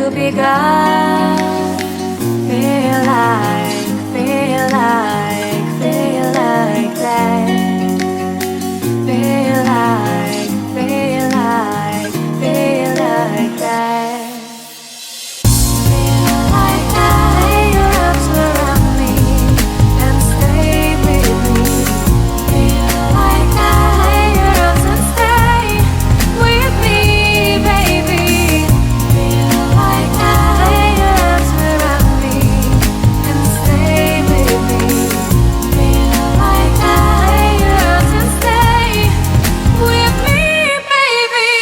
to be gone. Feel like, feel like, feel like that. Feel like, feel like, feel like that. Feel like your arms around me and stay with me. Feel like your arms and stay with me, baby. Feel like your arms around me and stay with me. Feel like your arms and stay with me, baby.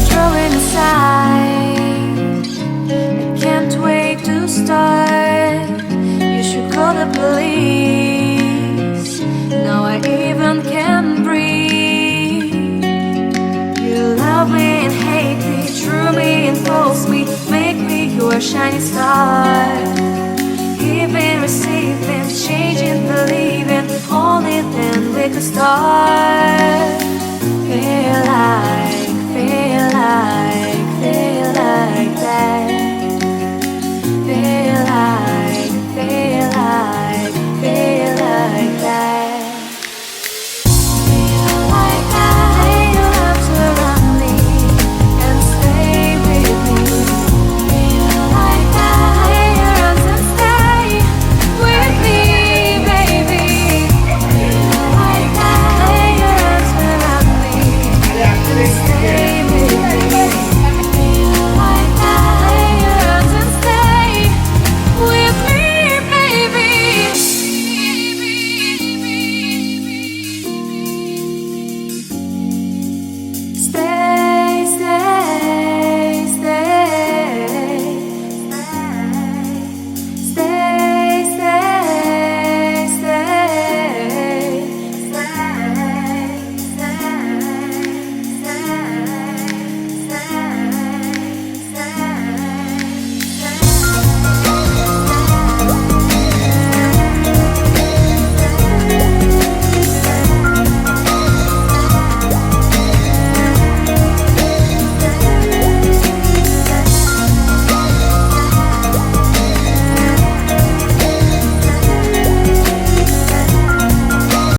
Throwing aside, I can't wait to start. You should call the police. Now I even can breathe. You love me and hate me, true me and false me, make me your shining star. Giving, receiving, changing, believing, only then we could start. Feel like, feel like